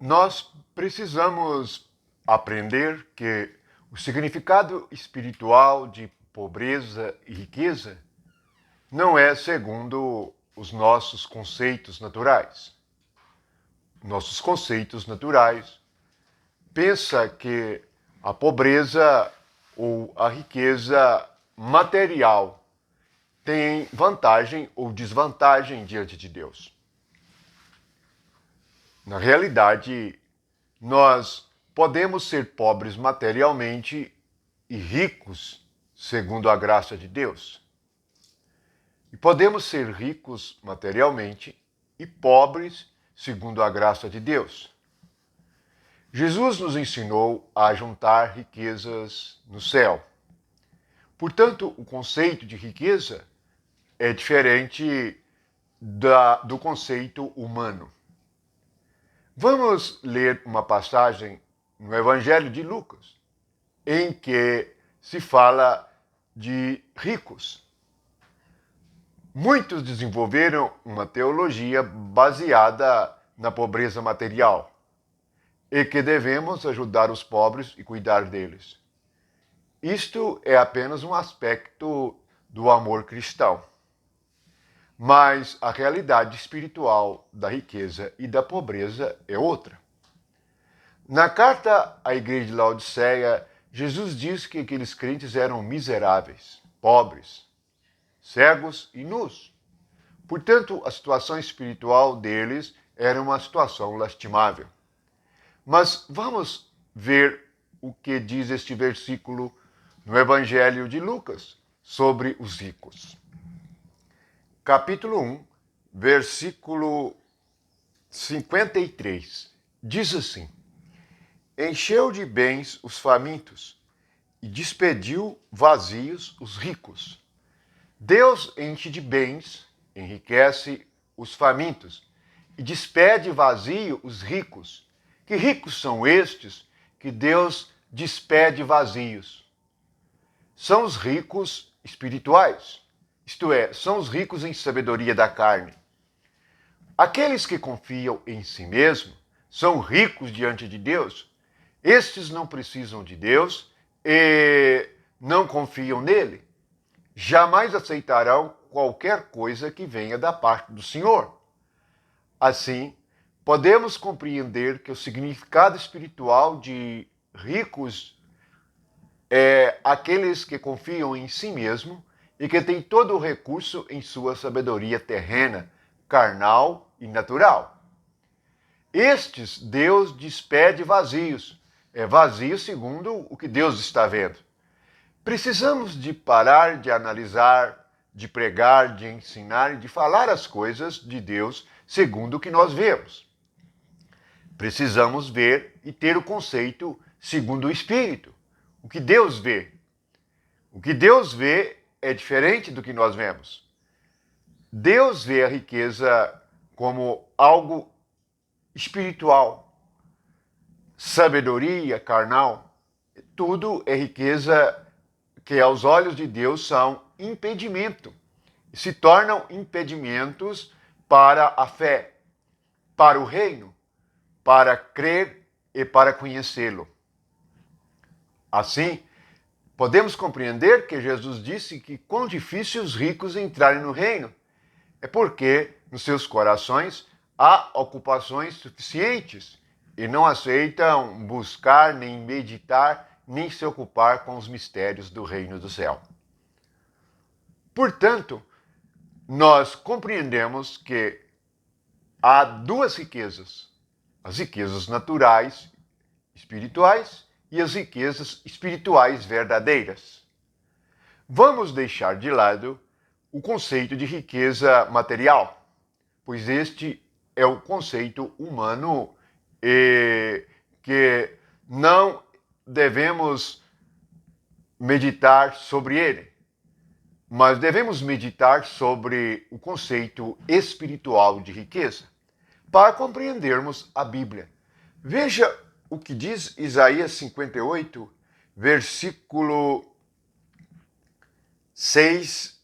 Nós precisamos aprender que o significado espiritual de pobreza e riqueza não é segundo os nossos conceitos naturais. Nossos conceitos naturais pensa que a pobreza ou a riqueza material tem vantagem ou desvantagem diante de Deus. Na realidade, nós podemos ser pobres materialmente e ricos segundo a graça de Deus. E podemos ser ricos materialmente e pobres segundo a graça de Deus. Jesus nos ensinou a juntar riquezas no céu. Portanto, o conceito de riqueza é diferente do conceito humano. Vamos ler uma passagem no Evangelho de Lucas, em que se fala de ricos. Muitos desenvolveram uma teologia baseada na pobreza material e que devemos ajudar os pobres e cuidar deles. Isto é apenas um aspecto do amor cristão. Mas a realidade espiritual da riqueza e da pobreza é outra. Na carta à igreja de Laodiceia, Jesus diz que aqueles crentes eram miseráveis, pobres, cegos e nus. Portanto, a situação espiritual deles era uma situação lastimável. Mas vamos ver o que diz este versículo no Evangelho de Lucas sobre os ricos. Capítulo 1, versículo 53, diz assim: Encheu de bens os famintos e despediu vazios os ricos. Deus enche de bens, enriquece os famintos e despede vazio os ricos. Que ricos são estes que Deus despede vazios? São os ricos espirituais, isto é, são os ricos em sabedoria da carne. Aqueles que confiam em si mesmo são ricos diante de Deus. Estes não precisam de Deus e não confiam nele. Jamais aceitarão qualquer coisa que venha da parte do Senhor. Assim, podemos compreender que o significado espiritual de ricos é aqueles que confiam em si mesmo e que têm todo o recurso em sua sabedoria terrena, carnal e natural. Estes Deus despede vazios. É vazio segundo o que Deus está vendo. Precisamos de parar de analisar, de pregar, de ensinar e de falar as coisas de Deus segundo o que nós vemos. Precisamos ver e ter o conceito segundo o Espírito, o que Deus vê. O que Deus vê é diferente do que nós vemos. Deus vê a riqueza como algo espiritual, sabedoria carnal. Tudo é riqueza que aos olhos de Deus são impedimento. E se tornam impedimentos para a fé, para o reino, para crer e para conhecê-lo. Assim, podemos compreender que Jesus disse que quão difícil os ricos entrarem no reino. É porque nos seus corações há ocupações suficientes e não aceitam buscar, nem meditar, nem se ocupar com os mistérios do reino do céu. Portanto, nós compreendemos que há duas riquezas: as riquezas naturais, espirituais, e as riquezas espirituais verdadeiras. Vamos deixar de lado o conceito de riqueza material, pois este é o conceito humano e que não devemos meditar sobre ele, mas devemos meditar sobre o conceito espiritual de riqueza para compreendermos a Bíblia. Veja o que diz Isaías 58, versículo 6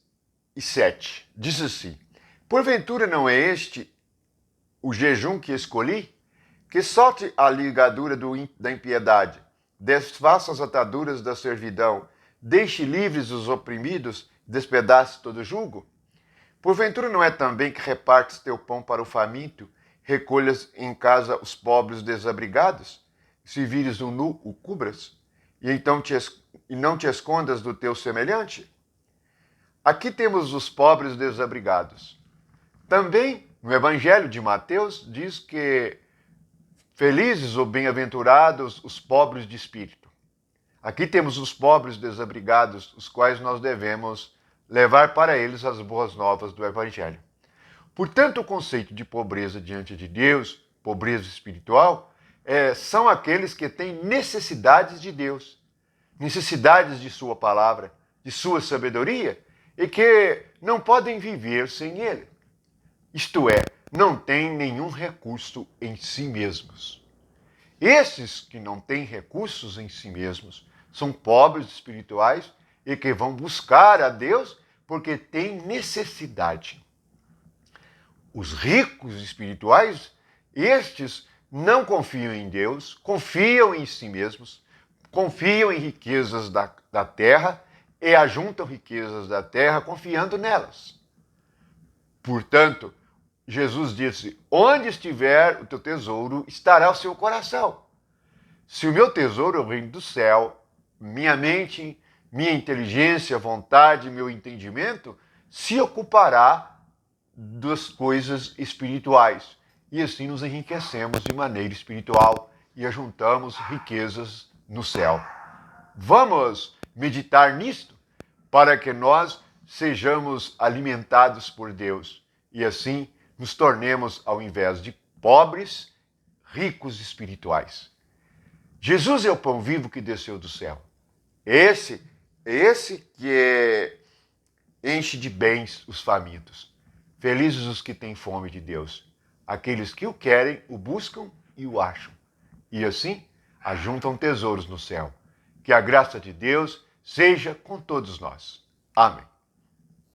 e 7. Diz assim: Porventura não é este o jejum que escolhi? que solte a ligadura da impiedade, desfaça as ataduras da servidão, deixe livres os oprimidos, despedace todo jugo? Porventura não é também que repartes teu pão para o faminto, recolhas em casa os pobres desabrigados? Se vires um nu, o cubras, e não te escondas do teu semelhante? Aqui temos os pobres desabrigados. Também, no Evangelho de Mateus, diz que felizes ou bem-aventurados os pobres de espírito. Aqui temos os pobres desabrigados, os quais nós devemos levar para eles as boas novas do Evangelho. Portanto, o conceito de pobreza diante de Deus, pobreza espiritual, são aqueles que têm necessidades de Deus, necessidades de sua palavra, de sua sabedoria, e que não podem viver sem ele. Isto é, não têm nenhum recurso em si mesmos. Esses que não têm recursos em si mesmos são pobres espirituais e que vão buscar a Deus porque têm necessidade. Os ricos espirituais, estes não confiam em Deus, confiam em si mesmos, confiam em riquezas da terra e ajuntam riquezas da terra confiando nelas. Portanto, Jesus disse: onde estiver o teu tesouro, estará o seu coração. Se o meu tesouro é o reino do céu, minha mente, minha inteligência, vontade, meu entendimento, se ocupará das coisas espirituais. E assim nos enriquecemos de maneira espiritual e ajuntamos riquezas no céu. Vamos meditar nisto para que nós sejamos alimentados por Deus e assim nos tornemos, ao invés de pobres, ricos espirituais. Jesus é o pão vivo que desceu do céu. Esse que enche de bens os famintos. Felizes os que têm fome de Deus. Aqueles que o querem, o buscam e o acham. E assim, ajuntam tesouros no céu. Que a graça de Deus seja com todos nós. Amém.